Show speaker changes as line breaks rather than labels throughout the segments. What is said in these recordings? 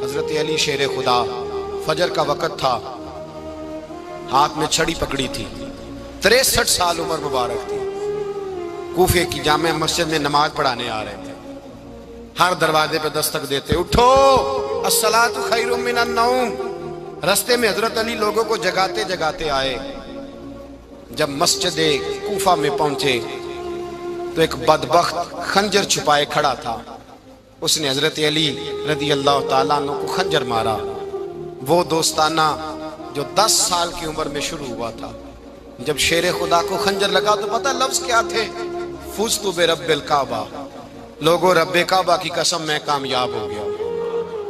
حضرت علی شیر خدا، فجر کا وقت تھا، ہاتھ میں چھڑی پکڑی تھی، 63 سال عمر مبارک تھی، کوفے کی جامع مسجد میں نماز پڑھانے آ رہے تھے۔ ہر دروازے پہ دستک دیتے، اٹھو الصلاۃ خیر من النوم۔ رستے میں حضرت علی لوگوں کو جگاتے جگاتے آئے۔ جب مسجد کوفہ میں پہنچے تو ایک بدبخت خنجر چھپائے کھڑا تھا، اس نے حضرت علی رضی اللہ تعالیٰ عنہ کو خنجر مارا۔ وہ دوستانہ جو 10 سال کی عمر میں شروع ہوا تھا، جب شیر خدا کو خنجر لگا تو پتہ لفظ کیا تھے؟ فزت برب الکعبہ، لوگوں رب کعبہ کی قسم میں کامیاب ہو گیا،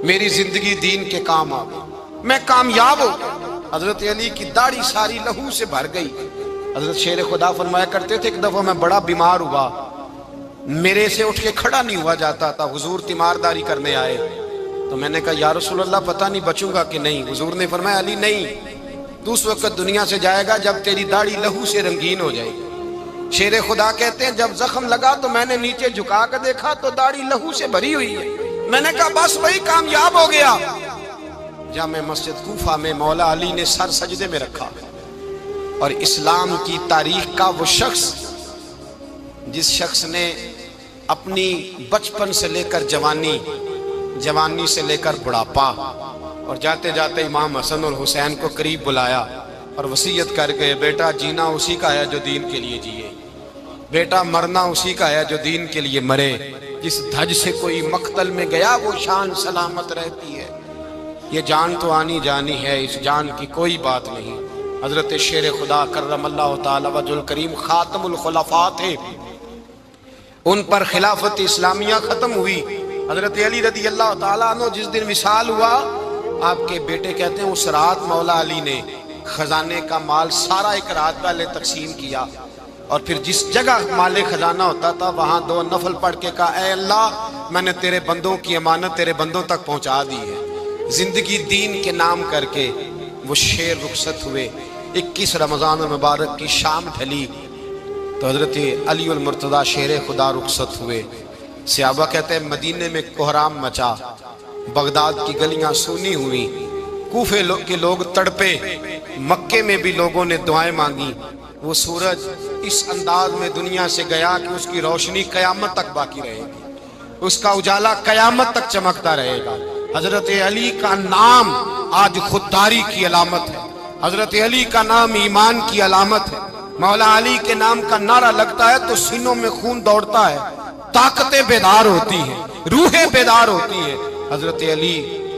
میری زندگی دین کے کام آ گئی، میں کامیاب ہو گیا۔ حضرت علی کی داڑھی ساری لہو سے بھر گئی۔ حضرت شیر خدا فرمایا کرتے تھے، ایک دفعہ میں بڑا بیمار ہوا، میرے سے اٹھ کے کھڑا نہیں ہوا جاتا تھا، حضور تیمارداری کرنے آئے تو میں نے کہا یا رسول اللہ پتہ نہیں بچوں گا کہ نہیں۔ حضور نے فرمایا علی نہیں، تو اس وقت دنیا سے جائے گا جب تیری داڑھی لہو سے رنگین ہو جائے گی۔ شیر خدا کہتے ہیں جب زخم لگا تو میں نے نیچے جھکا کر دیکھا تو داڑھی لہو سے بھری ہوئی ہے، میں نے کہا بس وہی کامیاب ہو گیا۔ جامع مسجد کوفہ میں مولا علی نے سر سجدے میں رکھا، اور اسلام کی تاریخ کا وہ شخص جس شخص نے اپنی بچپن سے لے کر جوانی سے لے کر بڑھاپا، اور جاتے جاتے امام حسن اور حسین کو قریب بلایا اور وصیت کر گئے، بیٹا جینا اسی کا ہے جو دین کے لیے جیے، بیٹا مرنا اسی کا ہے جو دین کے لیے مرے، جس دھج سے کوئی مقتل میں گیا وہ شان سلامت رہتی ہے، یہ جان تو آنی جانی ہے، اس جان کی کوئی بات نہیں۔ حضرت شیر خدا کرم اللہ تعالی وجہ الکریم خاتم الخلفاء تھے، ان پر خلافت اسلامیہ ختم ہوئی۔ حضرت علی رضی اللہ تعالیٰ عنہ جس دن وصال ہوا، آپ کے بیٹے کہتے ہیں اس رات مولا علی نے خزانے کا مال سارا ایک رات پہلے تقسیم کیا، اور پھر جس جگہ مال خزانہ ہوتا تھا وہاں 2 نفل پڑھ کے کہا اے اللہ میں نے تیرے بندوں کی امانت تیرے بندوں تک پہنچا دی ہے۔ زندگی دین کے نام کر کے وہ شیر رخصت ہوئے۔ 21 رمضان المبارک کی شام ڈھلی تو حضرت علی المرتضیٰ شیر خدا رخصت ہوئے۔ صحابہ کہتے ہیں مدینے میں کوہرام مچا، بغداد کی گلیاں سونی ہوئی، کوفے کے لوگ تڑپے، مکے میں بھی لوگوں نے دعائیں مانگی۔ وہ سورج اس انداز میں دنیا سے گیا کہ اس کی روشنی قیامت تک باقی رہے گی، اس کا اجالا قیامت تک چمکتا رہے گا۔ حضرت علی کا نام آج خودداری کی علامت ہے، حضرت علی کا نام ایمان کی علامت ہے۔ مولا علی کے نام کا نعرہ لگتا ہے تو سینوں میں خون دوڑتا ہے، طاقتیں بیدار ہوتی ہیں، روحیں بیدار ہوتی ہیں۔ حضرت علی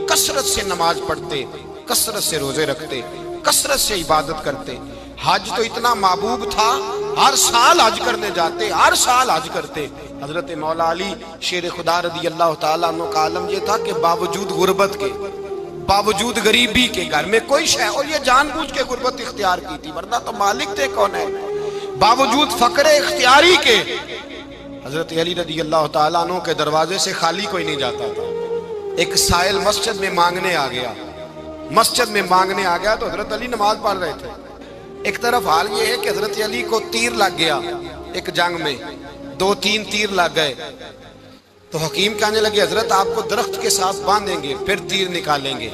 کثرت سے نماز پڑھتے، کثرت سے روزے رکھتے، کثرت سے عبادت کرتے۔ حج تو اتنا محبوب تھا، ہر سال حج کرنے جاتے، ہر سال حج کرتے۔ حضرت مولا علی شیر خدا رضی اللہ تعالیٰ عنہ کا عالم یہ تھا کہ باوجود غربت کے، باوجود غریبی کے، گھر میں کوئی شے، اور یہ جان بوجھ کے غربت اختیار کی تھی ورنہ تو مالک تھے کون ہے، باوجود فقر اختیاری کے حضرت علی رضی اللہ تعالیٰ عنہ کے دروازے سے خالی کوئی نہیں جاتا تھا۔ ایک سائل مسجد میں مانگنے آ گیا تو حضرت علی نماز پڑھ رہے تھے۔ ایک طرف حال یہ ہے کہ حضرت علی کو تیر لگ گیا، ایک جنگ میں 2-3 تیر لگ گئے تو حکیم کہنے لگے حضرت آپ کو درخت کے ساتھ باندھیں گے پھر تیر نکالیں گے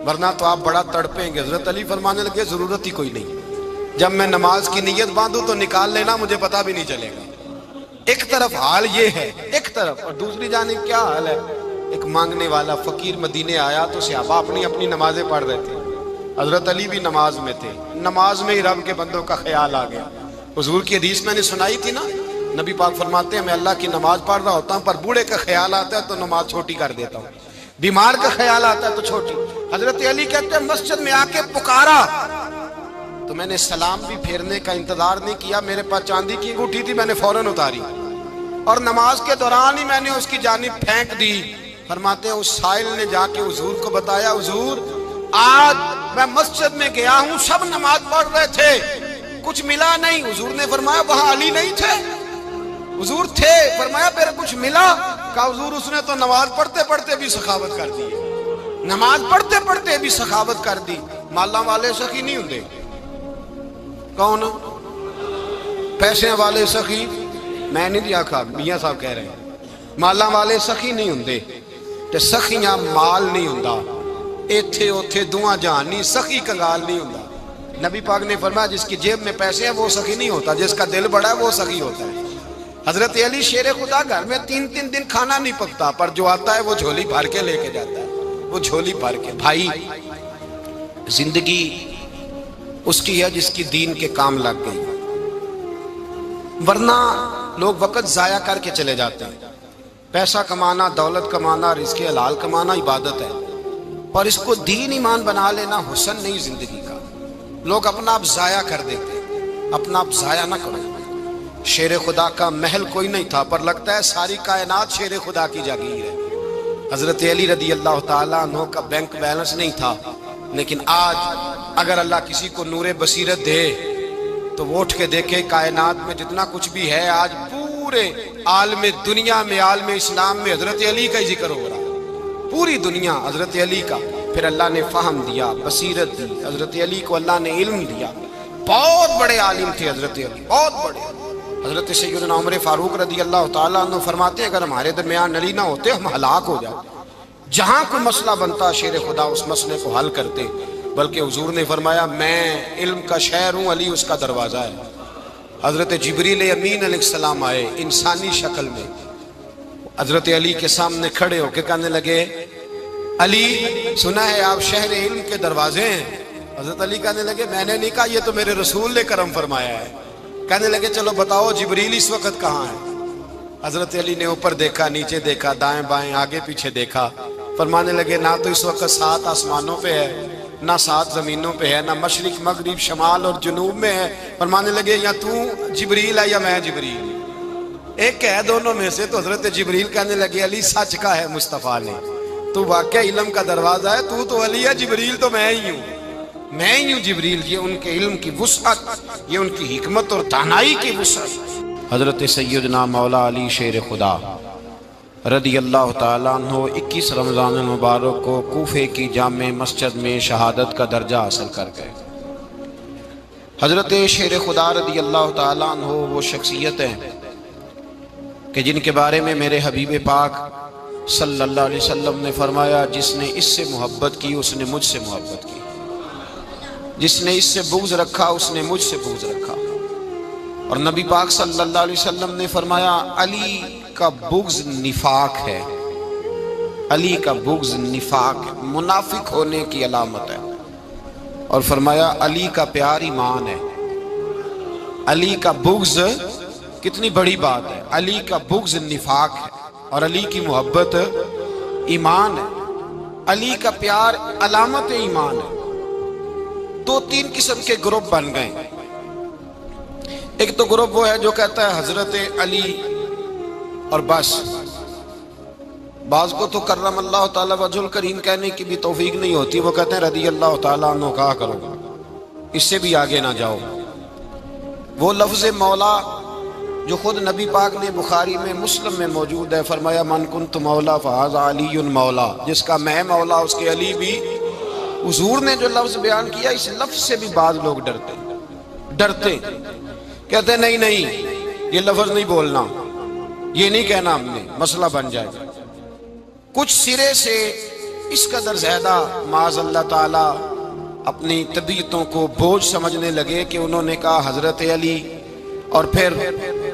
ورنہ تو آپ بڑا تڑپیں گے۔ حضرت علی فرمانے لگے ضرورت ہی کوئی نہیں، جب میں نماز کی نیت باندھوں تو نکال لینا، مجھے پتہ بھی نہیں چلے گا۔ ایک طرف حال یہ ہے، ایک طرف، اور دوسری جانب کیا حال ہے؟ ایک مانگنے والا فقیر مدینے آیا تو صحابہ اپنی اپنی نمازیں پڑھ رہے تھے، حضرت علی بھی نماز میں تھے، نماز میں ہی رب کے بندوں کا خیال آ گیا۔ حضور کی حدیث میں نے سنائی تھی نا، نبی پاک فرماتے ہیں میں اللہ کی نماز پڑھ رہا ہوتا ہوں پر بوڑھے کا خیال آتا ہے تو نماز چھوٹی کر دیتا ہوں، بیمار کا خیال آتا ہے تو چھوٹی۔ حضرت علی کہتے ہیں مسجد میں آ کے پکارا تو میں نے سلام بھی پھیرنے کا انتظار نہیں کیا، میرے پاس چاندی کی انگوٹھی تھی، میں نے فوراً اتاری اور نماز کے دوران ہی میں نے اس کی جانب پھینک دی۔ فرماتے ہیں اس سائل نے جا کے حضور کو بتایا حضور آج میں مسجد میں گیا ہوں، سب نماز پڑھ رہے تھے، کچھ ملا نہیں۔ حضور نے فرمایا وہاں علی نہیں تھے؟ حضور تھے۔ فرمایا پھر کچھ ملا؟ کہا حضور اس نے تو نماز پڑھتے پڑھتے بھی سخاوت کر دی، نماز پڑھتے پڑھتے بھی سخاوت کر دی۔ مالاں والے سخی نہیں ہوندے، کون؟ پیسے والے سخی میں نہیں دیا کھا، میاں صاحب کہہ رہے ہیں مالاں والے سخی نہیں ہوندے، تے سخیاں مال نہیں ہوندا، ایتھے اوتھے دعا جہان نہیں، سخی کنگال نہیں ہوندا۔ نبی پاک نے فرمایا جس کی جیب میں پیسے ہیں وہ سخی نہیں ہوتا، جس کا دل بڑا ہے وہ سخی ہوتا ہے۔ حضرت علی شیر خدا گھر میں 3 دن کھانا نہیں پکتا، پر جو آتا ہے وہ جھولی بھر کے لے کے جاتا ہے، وہ جھولی بھر کے۔ بھائی زندگی اس کی ہے جس کی دین کے کام لگ گئی، ورنہ لوگ وقت ضائع کر کے چلے جاتے ہیں۔ پیسہ کمانا، دولت کمانا، رزق حلال کمانا عبادت ہے، پر اس کو دین ایمان بنا لینا حسن نہیں زندگی کا۔ لوگ اپنا آپ ضائع کر دیتے ہیں، اپنا آپ ضائع نہ کرو۔ شیر خدا کا محل کوئی نہیں تھا، پر لگتا ہے ساری کائنات شیر خدا کی جاگیر ہے۔ حضرت علی رضی اللہ تعالیٰ عنہ کا بینک بیلنس نہیں تھا، لیکن آج اگر اللہ کسی کو نور بصیرت دے تو وہ اٹھ کے دیکھے کائنات میں جتنا کچھ بھی ہے، آج پورے عالم دنیا میں، عالم اسلام میں حضرت علی کا ہی ذکر ہو رہا ہے، پوری دنیا حضرت علی کا۔ پھر اللہ نے فہم دیا، بصیرت دی، حضرت علی کو اللہ نے علم دیا۔ بہت بڑے عالم تھے حضرت علی، بہت بڑے۔ حضرت سیدنا عمر فاروق رضی اللہ تعالیٰ عنہ فرماتے ہیں اگر ہمارے درمیان علی نہ ہوتے ہم ہلاک ہو جاتے، جہاں کوئی مسئلہ بنتا شیر خدا اس مسئلے کو حل کرتے، بلکہ حضور نے فرمایا میں علم کا شہر ہوں، علی اس کا دروازہ ہے۔ حضرت جبریل امین علیہ السلام آئے انسانی شکل میں، حضرت علی کے سامنے کھڑے ہو کے کہنے لگے علی سنا ہے آپ شہر علم کے دروازے ہیں۔ حضرت علی کہنے لگے میں نے نہیں کہا، یہ تو میرے رسول نے کرم فرمایا ہے۔ کہنے لگے چلو بتاؤ جبریل اس وقت کہاں ہے؟ حضرت علی نے اوپر دیکھا، نیچے دیکھا، دائیں بائیں آگے پیچھے دیکھا، فرمانے لگے نہ تو اس وقت 7 آسمانوں پہ ہے، نہ 7 زمینوں پہ ہے، نہ مشرق مغرب شمال اور جنوب میں ہے۔ فرمانے لگے یا تو جبریل ہے یا میں جبریل، ایک ہے دونوں میں سے۔ تو حضرت جبریل کہنے لگے علی سچ کا ہے مصطفیٰ نے، تو واقعہ علم کا دروازہ ہے، تو علی ہے، جبریل تو میں ہی ہوں، میں ہی ہوں جبریل۔ یہ ان کے علم کی وسعت، یہ ان کی حکمت اور دانائی کی وسعت۔ حضرت سیدنا مولا علی شیر خدا رضی اللہ تعالیٰ عنہ 21 رمضان المبارک کو کوفے کی جامع مسجد میں شہادت کا درجہ حاصل کر گئے۔ حضرت شیر خدا رضی اللہ تعالیٰ عنہ وہ شخصیت ہیں کہ جن کے بارے میں میرے حبیب پاک صلی اللہ علیہ وسلم نے فرمایا جس نے اس سے محبت کی اس نے مجھ سے محبت کی، جس نے اس سے بغض رکھا اس نے مجھ سے بغض رکھا۔ اور نبی پاک صلی اللہ علیہ وسلم نے فرمایا علی کا بغض نفاق ہے، علی کا بغض نفاق ہے، منافق ہونے کی علامت ہے۔ اور فرمایا علی کا پیار ایمان ہے، علی کا بغض کتنی بڑی بات ہے، علی کا بغض نفاق ہے اور علی کی محبت ایمان ہے، علی کا پیار علامت ایمان ہے۔ 2-3 قسم کے گروپ بن گئے۔ ایک تو گروپ وہ ہے جو کہتا ہے حضرت علی اور بس، بعض کو تو کرم اللہ تعالیٰ وجہ الکریم کہنے کی بھی توفیق نہیں ہوتی، وہ کہتے ہیں رضی اللہ تعالیٰ عنہ کہا کرو، اس سے بھی آگے نہ جاؤ۔ وہ لفظ مولا جو خود نبی پاک نے بخاری میں مسلم میں موجود ہے، فرمایا من کنت مولا فہذا علی مولا، جس کا میں مولا اس کے علی بھی۔ حضور نے جو لفظ بیان کیا اس لفظ سے بھی بعض لوگ ڈرتے کہتے نہیں نہیں یہ لفظ نہیں بولنا، یہ نہیں کہنا، ہم نے مسئلہ بن جائے گا۔ کچھ سرے سے اس قدر زیادہ معاذ اللہ تعالی اپنی طبیعتوں کو بوجھ سمجھنے لگے کہ انہوں نے کہا حضرت علی، اور پھر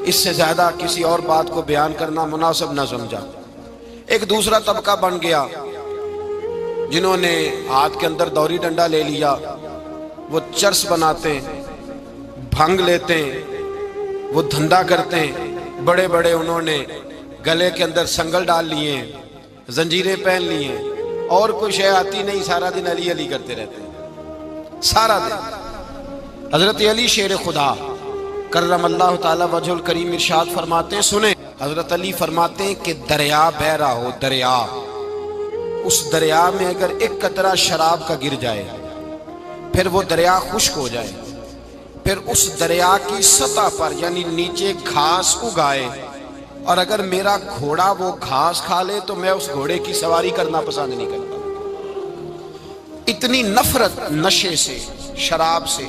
اس سے زیادہ کسی اور بات کو بیان کرنا مناسب نہ سمجھا۔ ایک دوسرا طبقہ بن گیا جنہوں نے ہاتھ کے اندر دوری ڈنڈا لے لیا، وہ چرس بناتے ہیں، بھنگ لیتے ہیں، وہ دھندا کرتے ہیں، بڑے بڑے انہوں نے گلے کے اندر سنگل ڈال لیے ہیں، زنجیریں پہن لی ہیں، اور کوئی شے آتی نہیں، سارا دن علی علی کرتے رہتے ہیں سارا دن۔ حضرت علی شیر خدا کرم اللہ تعالی وجہ الکریم ارشاد فرماتے ہیں، سنیں حضرت علی فرماتے ہیں کہ دریا بہ رہا ہو، دریا، اس دریا میں اگر ایک قطرہ شراب کا گر جائے پھر وہ دریا خشک ہو جائے، پھر اس دریا کی سطح پر یعنی نیچے گھاس اگائے، اور اگر میرا گھوڑا وہ گھاس کھا لے تو میں اس گھوڑے کی سواری کرنا پسند نہیں کرتا۔ اتنی نفرت نشے سے، شراب سے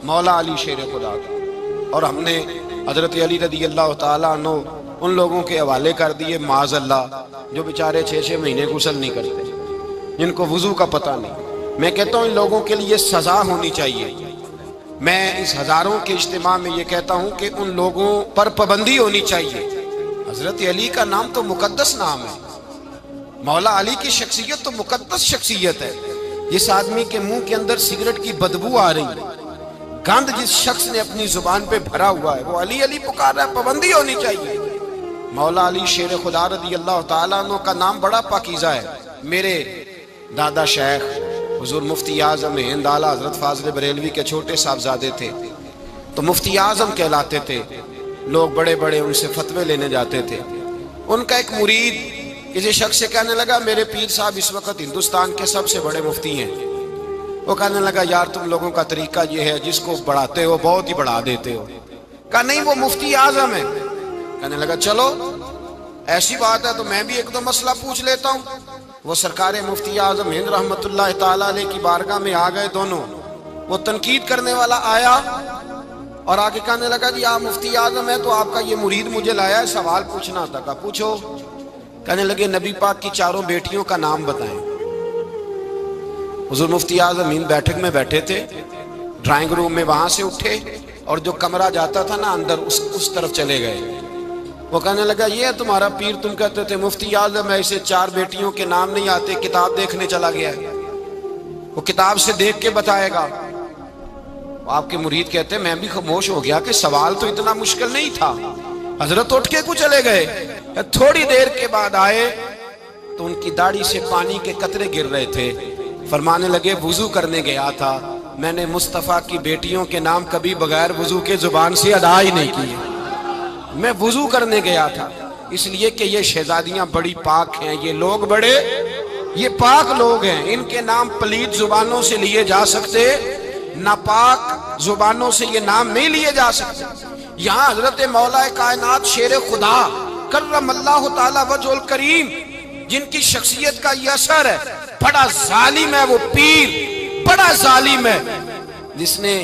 مولا علی شیر خدا کا۔ اور ہم نے حضرت علی رضی اللہ تعالیٰ عنہ ان لوگوں کے حوالے کر دیے معاذ اللہ جو بیچارے 6 مہینے غسل نہیں کرتے، جن کو وضو کا پتہ نہیں۔ میں کہتا ہوں ان لوگوں کے لیے سزا ہونی چاہیے۔ میں اس ہزاروں کے اجتماع میں یہ کہتا ہوں کہ ان لوگوں پر پابندی ہونی چاہیے۔ حضرت علی کا نام تو مقدس نام ہے، مولا علی کی شخصیت تو مقدس شخصیت ہے۔ جس آدمی کے منہ کے اندر سگریٹ کی بدبو آ رہی ہے، گند جس شخص نے اپنی زبان پہ بھرا ہوا ہے، وہ علی علی پکار رہا ہے، پابندی ہونی چاہیے۔ مولا علی شیر خدا رضی اللہ تعالیٰ عنہ کا نام بڑا پاکیزہ ہے۔ میرے دادا شیخ حضور مفتی اعظم ہند اعلیٰ حضرت فاضل بریلوی کے چھوٹے صاحبزادے تھے، تو مفتی اعظم کہلاتے تھے، لوگ بڑے بڑے ان سے فتوے لینے جاتے تھے۔ ان کا ایک مرید کسی شخص سے کہنے لگا میرے پیر صاحب اس وقت ہندوستان کے سب سے بڑے مفتی ہیں۔ وہ کہنے لگا یار تم لوگوں کا طریقہ یہ ہے، جس کو بڑھاتے ہو بہت ہی بڑھا دیتے ہو۔ کہا نہیں وہ مفتی اعظم ہے۔ کہنے لگا چلو ایسی بات ہے تو میں بھی ایک دو مسئلہ پوچھ لیتا ہوں۔ وہ سرکار مفتی اعظم ہند رحمت اللہ تعالیٰ علیہ کی بارگاہ میں آ گئے دونوں۔ وہ تنقید کرنے والا آیا اور آگے کہنے لگا جی آپ مفتی اعظم ہے تو آپ کا یہ مرید مجھے لایا ہے، سوال پوچھنا تھا۔ کہا پوچھو۔ کہنے لگے نبی پاک کی 4 بیٹیوں کا نام بتائیں۔ حضور مفتی اعظم ہند بیٹھک میں بیٹھے تھے، ڈرائنگ روم میں وہاں سے اٹھے اور جو کمرہ جاتا تھا نا اندر اس طرف چلے گئے۔ وہ کہنے لگا یہ ہے تمہارا پیر، تم کہتے تھے مفتی اعظم ہے، اسے 4 بیٹیوں کے نام نہیں آتے، کتاب دیکھنے چلا گیا ہے، وہ کتاب سے دیکھ کے بتائے گا۔ آپ کے مرید کہتے ہیں میں بھی خاموش ہو گیا کہ سوال تو اتنا مشکل نہیں تھا۔ حضرت اٹھ کے کچھ چلے گئے، تھوڑی دیر کے بعد آئے تو ان کی داڑھی سے پانی کے قطرے گر رہے تھے۔ فرمانے لگے وضو کرنے گیا تھا، میں نے مصطفیٰ کی بیٹیوں کے نام کبھی بغیر وضو کے زبان سے ادا ہی نہیں کیے۔ میں وضو کرنے گیا تھا اس لیے کہ یہ شہزادیاں بڑی پاک ہیں، یہ لوگ بڑے یہ پاک لوگ ہیں، ان کے نام پلیت زبانوں سے لیے جا سکتے، ناپاک زبانوں سے یہ نام نہیں لیے جا سکتے۔ یہاں حضرت مولا کائنات شیر خدا کرم اللہ تعالی وجہ الکریم جن کی شخصیت کا یہ اثر ہے، بڑا ظالم ہے وہ پیر، بڑا ظالم ہے جس نے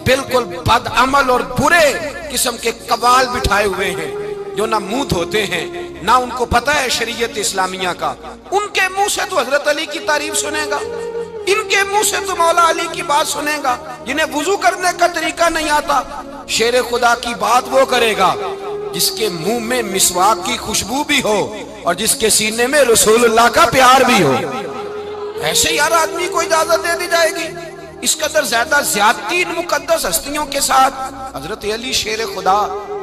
بالکل بد عمل اور برے قسم کے قوال بٹھائے ہوئے ہیں، جو نہ منہ دھوتے ہیں نہ ان کو پتہ ہے شریعت اسلامیہ کا۔ ان کے منہ سے تو حضرت علی کی تعریف سنے گا، ان کے منہ سے تو مولا علی کی بات سنے گا، جنہیں وضو کرنے کا طریقہ نہیں آتا۔ شیر خدا کی بات وہ کرے گا جس کے منہ میں مسواک کی خوشبو بھی ہو اور جس کے سینے میں رسول اللہ کا پیار بھی ہو۔ ایسے یار آدمی کو اجازت دے دی جائے گی؟ اس قدر زیادہ زیادتی ان مقدس ہستیوں کے ساتھ۔ حضرت علی شیر خدا،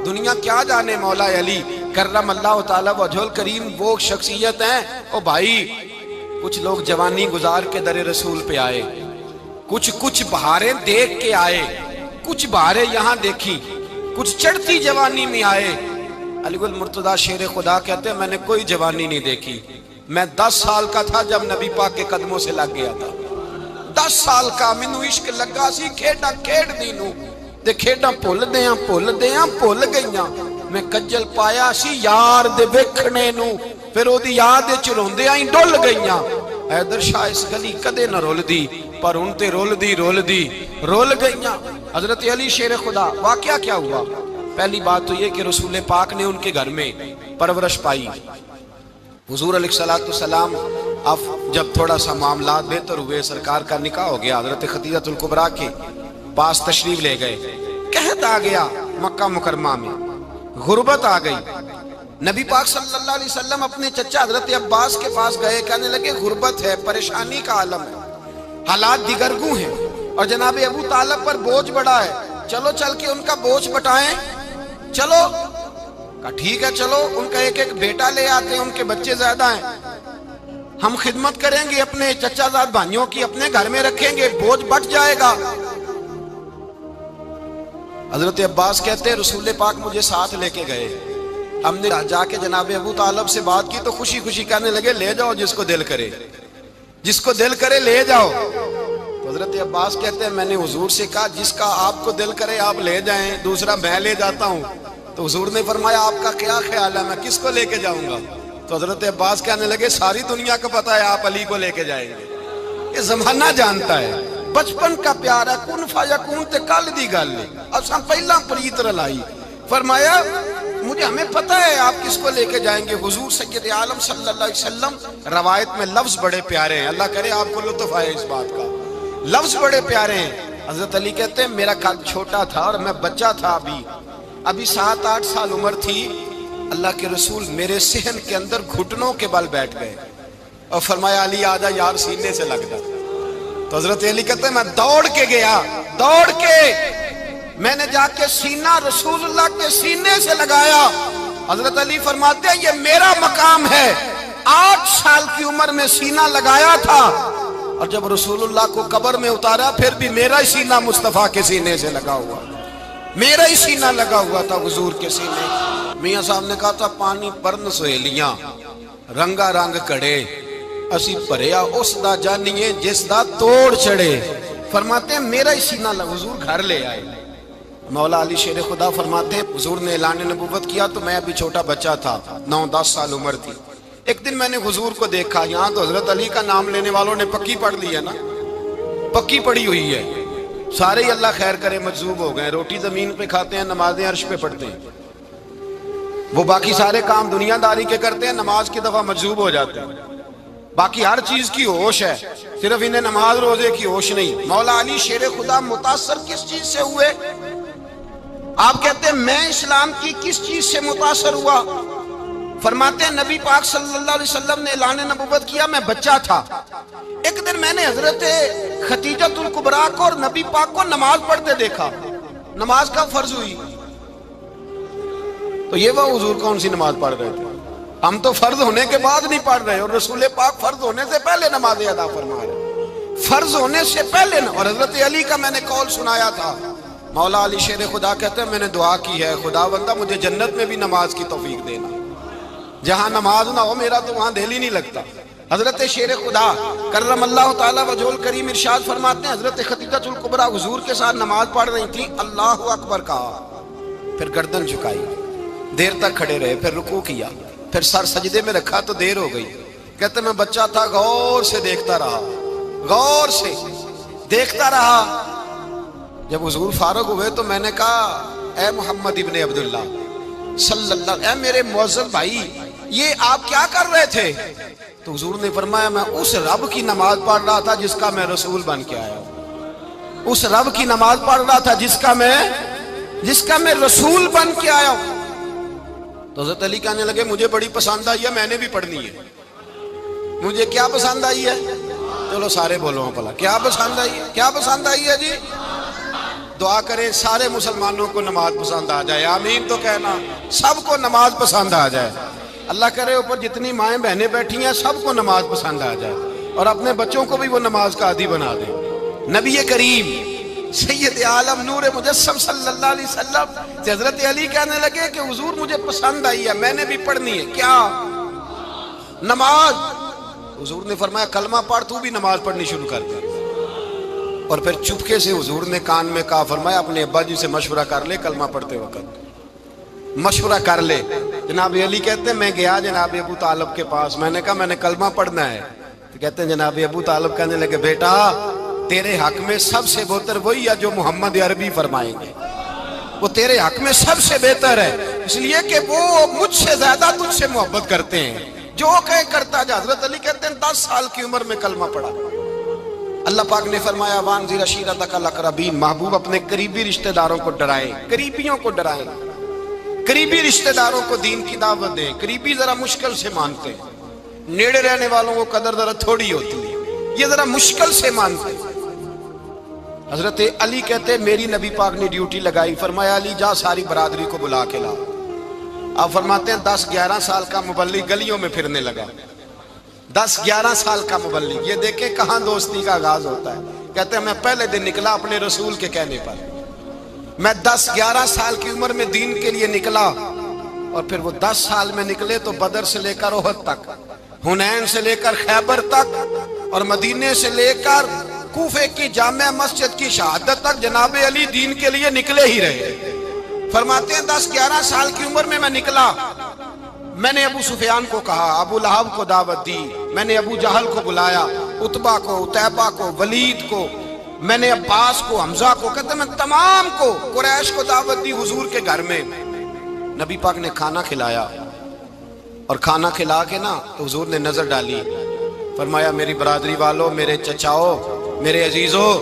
دنیا کیا جانے مولا علی کرم اللہ تعالی وجہ الکریم وہ شخصیت ہیں۔ او بھائی کچھ لوگ جوانی گزار کے در رسول پہ آئے، کچھ بہاریں دیکھ کے آئے، کچھ بہاریں یہاں دیکھی، کچھ چڑھتی جوانی میں آئے۔ علی گل مرتضیٰ شیر خدا کہتے ہیں میں نے کوئی جوانی نہیں دیکھی، میں 10 سال کا تھا جب نبی پاک کے قدموں سے لگ گیا تھا۔ 10 سال کا مینوں عشق لگا سی، کھیڈاں کھیڈ دی نوں تے کھیڈاں بھول بھول گئیاں۔ میں کجل پایا سی یار دے ویکھنے نوں، پھر او دی یاد وچ روندیاں ہی ڈل گئیاں۔ حیدر شاہ اس گلی کدے نہ رول دی، پر ہن تے رول دی رول گئیاں۔ حضرت علی شیر خدا، واقعہ کیا ہوا؟ پہلی بات تو یہ کہ رسول پاک نے ان کے گھر میں پرورش پائی۔ حضور علیہ الصلوۃ والسلام اب جب تھوڑا سا معاملات بہتر ہوئے، سرکار کا نکاح ہو گیا، حضرت خدیجہ الکبریٰ کے پاس تشریف لے گئے۔ قحط آ گیا مکہ مکرمہ میں، غربت آ گئی۔ نبی پاک صلی اللہ علیہ وسلم اپنے چچا حضرت عباس کے پاس گئے، کہنے لگے غربت ہے، پریشانی کا عالم ہے، حالات دیگرگوں ہیں اور جناب ابو طالب پر بوجھ بڑا ہے، چلو چل کے ان کا بوجھ بٹائیں۔ چلو کہا ٹھیک ہے چلو، ان کا ایک بیٹا لے آتے ہیں، ان کے بچے زیادہ ہیں، ہم خدمت کریں گے اپنے چچا زاد بھائیوں کی، اپنے گھر میں رکھیں گے، بوجھ بٹ جائے گا۔ حضرت عباس کہتے ہیں رسول پاک مجھے ساتھ لے کے گئے، ہم نے جا کے جناب ابو طالب سے بات کی تو خوشی خوشی کہنے لگے لے جاؤ جس کو دل کرے لے جاؤ۔ تو حضرت عباس کہتے ہیں میں نے حضور سے کہا جس کا آپ کو دل کرے آپ لے جائیں، دوسرا میں لے جاتا ہوں۔ تو حضور نے فرمایا آپ کا کیا خیال ہے، میں کس کو لے کے جاؤں گا؟ تو حضرت عباس کہنے لگے ساری دنیا کو پتا ہے آپ علی کو لے کے جائیں گے، یہ زمانہ جانتا ہے، بچپن کا پیار ہے، کن فیکون تے کل دی گل ہے، اساں پہلا پریت رلائی۔ فرمایا مجھے مجھے ہمیں پتہ ہے آپ کس کو لے کے جائیں گے. حضور سید عالم صلی اللہ علیہ وسلم. روایت میں لفظ بڑے پیارے ہیں, اللہ کرے آپ کو لطف آئے اس بات کا. لفظ بڑے پیارے ہیں. حضرت علی کہتے ہیں میرا قد چھوٹا تھا اور میں بچہ تھا, ابھی 7-8 سال عمر تھی. اللہ کے رسول میرے صحن کے اندر گھٹنوں کے بل بیٹھ گئے اور فرمایا علی آجا یار سینے سے لگ جا. تو حضرت علی کہتے ہیں میں دوڑ کے گیا, دوڑ کے میں نے جا کے سینہ رسول اللہ کے سینے سے لگایا. حضرت علی فرماتے ہیں یہ میرا مقام ہے. 8 سال کی عمر میں سینہ لگایا تھا اور جب رسول اللہ کو قبر میں اتارا پھر بھی میرا ہی سینہ مصطفیٰ کے سینے سے لگا ہوا, میرا ہی سینہ لگا ہوا تھا حضور کے سینے. میاں صاحب نے کہا تھا پانی پرن سہیلیاں رنگا رنگ کڑے اسی بھریا اس دا جانیے جس دا توڑ چڑھے. فرماتے ہیں میرا ہی سینہ لگا. حضور گھر لے آئے. مولا علی شیر خدا فرماتے ہیں حضور نے اعلان نبوت کیا تو میں ابھی چھوٹا بچہ تھا, 9-10 سال عمر تھی. ایک دن میں نے حضور کو دیکھا. یہاں تو حضرت علی کا نام لینے والوں نے پکی پڑھ لی ہے نا, پکی پڑھی ہوئی ہے. سارے ہی اللہ خیر کرے مجذوب ہو گئے. روٹی زمین پہ کھاتے ہیں, نمازیں عرش پہ پڑھتے ہیں. وہ باقی سارے کام دنیا داری کے کرتے ہیں, نماز کی دفعہ مجذوب ہو جاتے ہیں. باقی ہر چیز کی ہوش ہے, صرف انہیں نماز روزے کی ہوش نہیں. مولا علی شیر خدا متاثر کس چیز سے ہوئے؟ آپ کہتے ہیں میں اسلام کی کس چیز سے متاثر ہوا؟ فرماتے ہیں نبی پاک صلی اللہ علیہ وسلم نے اعلان نبوت کیا, میں بچہ تھا. ایک دن میں نے حضرت خدیجۃ الکبریٰ کو اور نبی پاک کو نماز پڑھتے دیکھا. نماز کا فرض ہوئی تو یہ وہ حضور کون سی نماز پڑھ رہے تھے؟ ہم تو فرض ہونے کے بعد نہیں پڑھ رہے, اور رسول پاک فرض ہونے سے پہلے نماز ادا فرما رہے, فرض ہونے سے پہلے. اور حضرت علی کا میں نے قول سنایا تھا. مولا علی شیر خدا کہتے ہیں میں نے دعا کی ہے خدا بندہ مجھے جنت میں بھی نماز کی توفیق دینا, جہاں نماز نہ ہو میرا تو وہاں دل ہی نہیں لگتا. حضرت شیر خدا کرم اللہ تعالیٰ وجہ الکریم ارشاد فرماتے ہیں حضرت خدیجۃ الکبریٰ حضور کے ساتھ نماز پڑھ رہی تھی. اللہ اکبر کہا, پھر گردن جھکائی, دیر تک کھڑے رہے, پھر رکوع کیا, پھر سر سجدے میں رکھا تو دیر ہو گئی. کہتے میں بچہ تھا, غور سے دیکھتا رہا, غور سے دیکھتا رہا. جب حضور فارغ ہوئے تو میں نے کہا اے محمد ابن عبداللہ صلی اللہ, اے میرے معزز بھائی یہ آپ کیا کر رہے تھے؟ تو حضور نے فرمایا میں اس رب کی نماز پڑھ رہا تھا جس کا میں رسول بن کے آیا ہوں, اس رب کی نماز پڑھ رہا تھا جس کا میں رسول بن کے آیا ہوں. تو حضرت علی کہنے لگے مجھے بڑی پسند آئی ہے, میں نے بھی پڑھنی ہے. مجھے کیا پسند آئی ہے؟ چلو سارے بولو پلا کیا پسند آئی ہے؟ کیا پسند آئی ہے جی؟ دعا کریں سارے مسلمانوں کو نماز پسند آ جائے, آمین تو کہنا. سب کو نماز پسند آ جائے. اللہ کرے اوپر جتنی مائیں بہنیں بیٹھی ہیں سب کو نماز پسند آ جائے, اور اپنے بچوں کو بھی وہ نماز کا عادی بنا دیں. نبی کریم سید عالم نور مجسم صلی اللہ علیہ وسلم سے حضرت علی کہنے لگے کہ حضور مجھے پسند آئی ہے, میں نے بھی پڑھنی ہے. کیا؟ نماز. حضور نے فرمایا کلمہ پڑھ, تو بھی نماز پڑھنی شروع کر دے. اور پھر چپکے سے حضور نے کان میں کہا, فرمایا اپنے ابا جی سے مشورہ کر لے, کلمہ پڑھتے وقت مشورہ کر لے. جناب علی کہتے ہیں میں گیا جناب ابو طالب کے پاس, میں نے کہا میں نے کلمہ پڑھنا ہے. تو کہتے ہیں جناب ابو طالب کہنے لگے بیٹا تیرے حق میں سب سے بہتر وہی ہے جو محمد عربی فرمائیں گے, وہ تیرے حق میں سب سے بہتر ہے, اس لیے کہ وہ مجھ سے زیادہ تجھ سے محبت کرتے ہیں, جو کہے کرتا جا. حضرت علی کہتے ہیں 10 سال کی عمر میں کلمہ پڑھا. اللہ پاک نے فرمایا وانذر عشیرتک الاقربین, محبوب اپنے قریبی رشتہ داروں کو ڈرائیں, قریبیوں کو ڈرائیں, قریبی رشتہ داروں کو دین کی دعوت دیں. قریبی ذرا مشکل سے مانتے ہیں, نیڑے رہنے والوں کو قدر ذرا تھوڑی ہوتی ہے, یہ ذرا مشکل سے مانتے ہیں. حضرت علی کہتے ہیں میری نبی پاک نے ڈیوٹی لگائی, فرمایا علی جا ساری برادری کو بلا کے لا. آپ فرماتے ہیں 10-11 سال کا مبلغ گلیوں میں پھرنے لگا, 10-11 سال کا مبلغ. یہ دیکھیں کہاں دوستی کا آغاز ہوتا ہے. کہتے ہیں میں پہلے دن نکلا اپنے رسول کے کہنے پر, میں 10-11 سال کی عمر میں دین کے لیے نکلا, اور پھر وہ 10 سال میں نکلے تو بدر سے لے کر احد تک, حنین سے لے کر خیبر تک, اور مدینے سے لے کر کوفے کی جامع مسجد کی شہادت تک جناب علی دین کے لیے نکلے ہی رہے. فرماتے ہیں 10-11 سال کی عمر میں نکلا. میں نے ابو سفیان کو کہا, ابو لہب کو دعوت دی, میں نے ابو جہل کو بلایا, عتبہ کو, عتیبہ کو, ولید کو, میں نے عباس کو, حمزہ کو, کہتے میں تمام کو قریش کو دعوت دی حضور کے گھر میں. نبی پاک نے کھانا کھلایا، اور کھانا کھلا کے نا تو حضور نے نظر ڈالی، فرمایا میری برادری والوں، میرے چچاؤ، میرے عزیزوں،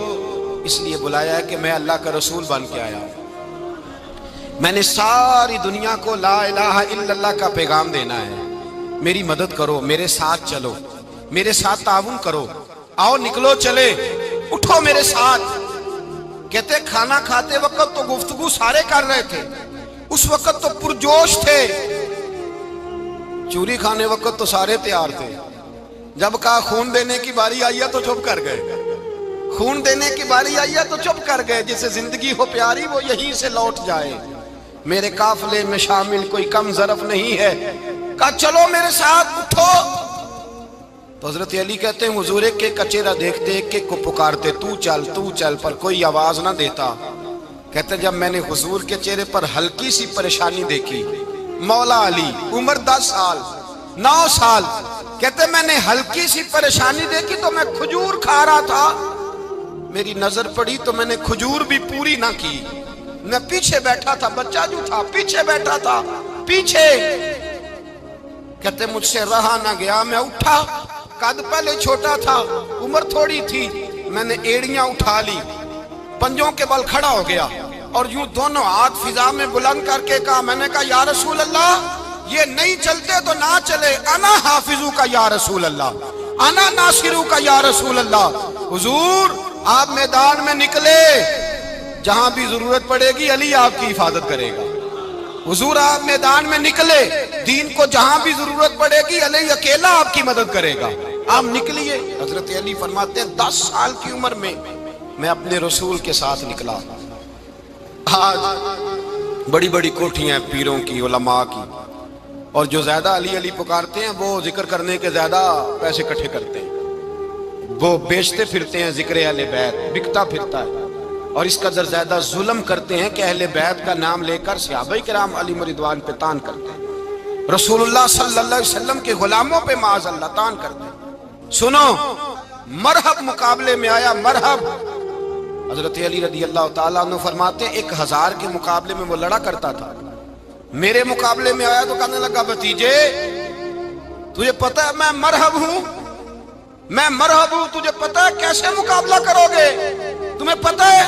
اس لیے بلایا ہے کہ میں اللہ کا رسول بن کے آیا ہوں، میں نے ساری دنیا کو لا الہ الا اللہ کا پیغام دینا ہے، میری مدد کرو، میرے ساتھ چلو، میرے ساتھ تعاون کرو، آؤ نکلو چلے، اٹھو میرے ساتھ۔ کہتے کھانا کھاتے وقت تو گفتگو سارے کر رہے تھے، اس وقت تو پرجوش تھے، چوری کھانے وقت تو سارے تیار تھے، جب کہا خون دینے کی باری آئی ہے تو چپ کر گئے، خون دینے کی باری آئی ہے تو چپ کر گئے، جسے زندگی ہو پیاری وہ یہیں سے لوٹ جائے، میرے قافلے میں شامل کوئی کم ظرف نہیں ہے، کہا چلو میرے ساتھ اٹھو۔ تو حضرت علی کہتے ہیں حضور ایک ایک کا چہرہ دیکھتے، ایک ایک کو پکارتے، تو چل، پر کوئی آواز نہ دیتا۔ کہتے جب میں نے حضور کے چہرے پر ہلکی سی پریشانی دیکھی، مولا علی عمر 10 سال 9 سال، کہتے میں نے ہلکی سی پریشانی دیکھی تو میں کھجور کھا رہا تھا، میری نظر پڑی تو میں نے کھجور بھی پوری نہ کی، میں پیچھے بیٹھا تھا، بچہ جو تھا پیچھے بیٹھا تھا، پیچھے۔ کہتے مجھ سے رہا نہ گیا، میں اٹھا، قد پہلے چھوٹا تھا، عمر تھوڑی تھی، میں نے ایڑیاں اٹھا لی، پنجوں کے بل کھڑا ہو گیا، اور یوں دونوں ہاتھ فضا میں بلند کر کے کہا، میں نے کہا یا رسول اللہ یہ نہیں چلتے تو نہ چلے، انا حافظو کا یا رسول اللہ، انا ناصرو کا یا رسول اللہ۔ حضور آپ میدان میں نکلے، جہاں بھی ضرورت پڑے گی علی آپ کی حفاظت کرے گا، حضور آپ میدان میں نکلے، دین کو جہاں بھی ضرورت پڑے گی علی اکیلا آپ کی مدد کرے گا، آپ نکلیے۔ حضرت علی فرماتے ہیں 10 سال کی عمر میں میں اپنے رسول کے ساتھ نکلا۔ آج بڑی بڑی کوٹھیاں پیروں کی، علماء کی، اور جو زیادہ علی علی پکارتے ہیں وہ ذکر کرنے کے زیادہ پیسے اکٹھے کرتے ہیں، وہ بیچتے پھرتے ہیں ذکر اہل بیت، بکتا پھرتا ہے، اور اس قدر زیادہ ظلم کرتے ہیں کہ اہل بیت کا نام لے کر صحابہ کرام علی رضوان پہ تان کرتے ہیں، رسول اللہ صلی اللہ علیہ وسلم کے غلاموں پہ معاذ اللہ تان کرتے ہیں۔ سنو، مرحب مقابلے میں آیا، مرحب۔ حضرت علی رضی اللہ تعالیٰ عنہ فرماتے ہیں 1000 کے مقابلے میں وہ لڑا کرتا تھا، میرے مقابلے میں آیا تو کہنے لگا بھتیجے تجھے پتہ ہے میں مرحب ہوں، میں مرحب ہوں، تجھے پتہ ہے کیسے مقابلہ کرو گے، تمہیں پتہ ہے؟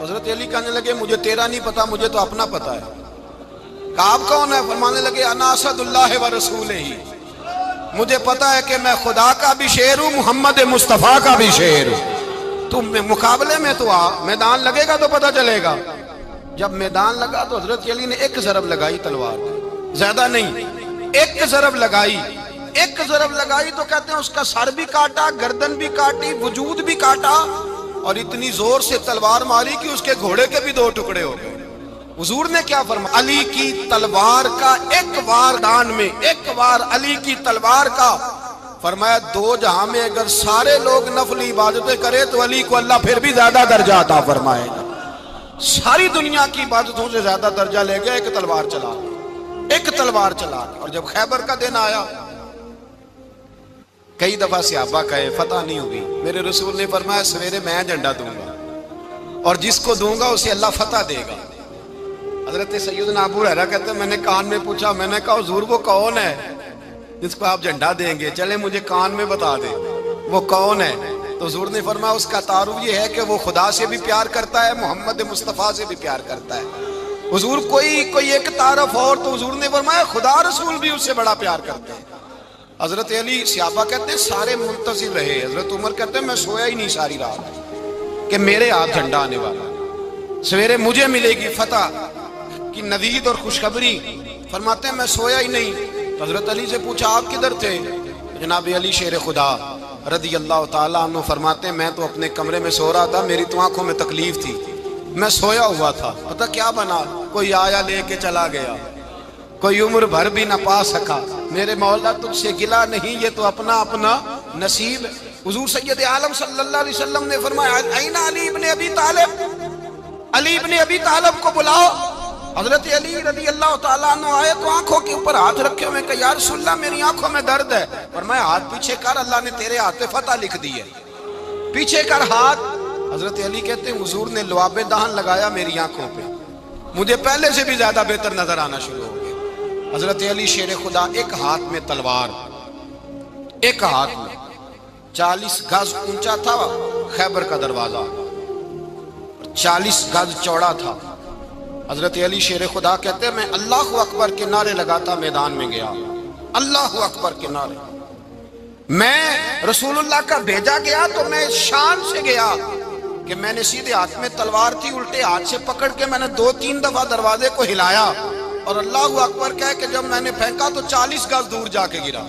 حضرت علی کہنے لگے مجھے تیرا نہیں پتا، مجھے تو اپنا پتا ہے۔ کہا آپ کون ہے؟ فرمانے لگے انا اسد اللہ و رسولہ، مجھے پتا ہے کہ میں خدا کا بھی شیر ہوں، محمد مصطفیٰ کا بھی شیر ہوں، تم مقابلے میں تو آ، میدان لگے گا تو پتہ چلے گا۔ جب میدان لگا تو حضرت علی نے ایک ضرب لگائی تلوار، زیادہ نہیں، ایک ضرب لگائی، ایک ضرب لگائی تو کہتے ہیں اس کا سر بھی کاٹا، گردن بھی کاٹی، وجود بھی کاٹا، اور اتنی زور سے تلوار ماری کہ اس کے گھوڑے کے بھی 2 ٹکڑے ہو گئے۔ حضور نے کیا فرمایا؟ علی کی تلوار کا ایک وار دان میں، ایک وار علی کی تلوار کا، فرمایا 2 جہاں میں اگر سارے لوگ نفلی عبادتیں کرے تو علی کو اللہ پھر بھی زیادہ درجہ عطا فرمائے گا، ساری دنیا کی عبادتوں سے زیادہ درجہ لے گیا ایک تلوار چلا، ایک تلوار چلا۔ اور جب خیبر کا دن آیا، کئی دفعہ صحابہ کہے فتح نہیں ہوگی، میرے رسول نے فرمایا سویرے میں جھنڈا دوں گا، اور جس کو دوں گا اسے اللہ فتح دے گا۔ حضرت سیدنا ابو ہریرہ کہتے ہیں میں نے کان میں پوچھا، میں نے کہا حضور وہ کون ہے جس کو آپ جھنڈا دیں گے؟ چلے مجھے کان میں بتا دیں وہ کون ہے۔ تو حضور نے فرمایا اس کا تعارف یہ ہے کہ وہ خدا سے بھی پیار کرتا ہے، محمد مصطفیٰ سے بھی پیار کرتا ہے۔ حضور کوئی ایک تعارف اور، تو حضور نے فرمایا خدا رسول بھی اس سے بڑا پیار کرتے ہیں۔ حضرت علی صحابہ کہتے ہیں سارے منتظر رہے، حضرت عمر کہتے ہیں میں سویا ہی نہیں ساری رات کہ میرے ہاتھ جھنڈا آنے والا، سویرے مجھے ملے گی فتح کی نوید اور خوشخبری۔ فرماتے ہیں میں سویا ہی نہیں۔ تو حضرت علی سے پوچھا آپ کدھر تھے؟ جناب علی شیر خدا رضی اللہ تعالیٰ عنہ فرماتے ہیں میں تو اپنے کمرے میں سو رہا تھا، میری تو آنکھوں میں تکلیف تھی، میں سویا ہوا تھا، پتہ کیا بنا، کوئی آیا لے کے چلا گیا، کوئی عمر بھر بھی نہ پا سکا۔ میرے مولا تجھ سے گلا نہیں، یہ تو اپنا اپنا نصیب ہے۔ حضور سید عالم صلی اللہ علیہ وسلم نے فرمایا این علی ابن ابی طالب، علی ابن ابی طالب کو بلاؤ۔ حضرت علی رضی اللہ تعالیٰ عنہ آئے تو آنکھوں کے اوپر ہاتھ رکھے ہوئے کہ یا رسول اللہ میری آنکھوں میں درد ہے۔ فرمایا ہاتھ پیچھے کر، اللہ نے تیرے ہاتھ پہ فتح لکھ دی ہے، پیچھے کر ہاتھ۔ حضرت علی کہتے ہیں حضور نے لعاب دہن لگایا میری آنکھوں پہ، مجھے پہلے سے بھی زیادہ بہتر نظر آنا شروع ہو گیا۔ حضرت علی شیر خدا، ایک ہاتھ میں تلوار، ایک ہاتھ میں 40 گز اونچا تھا خیبر کا دروازہ، 40 گز چوڑا تھا۔ حضرت علی شیر خدا کہتے ہیں میں اللہ اکبر کے نعرے لگاتا میدان میں گیا، اللہ اکبر کے نعرے۔ میں رسول اللہ کا بھیجا گیا تو میں شان سے گیا کہ میں نے سیدھے ہاتھ میں تلوار تھی، الٹے ہاتھ سے پکڑ کے میں نے 2-3 دفعہ دروازے کو ہلایا اور اللہ اکبر کہہ کہ جب میں نے پھینکا تو 40 گز دور جا کے گرا۔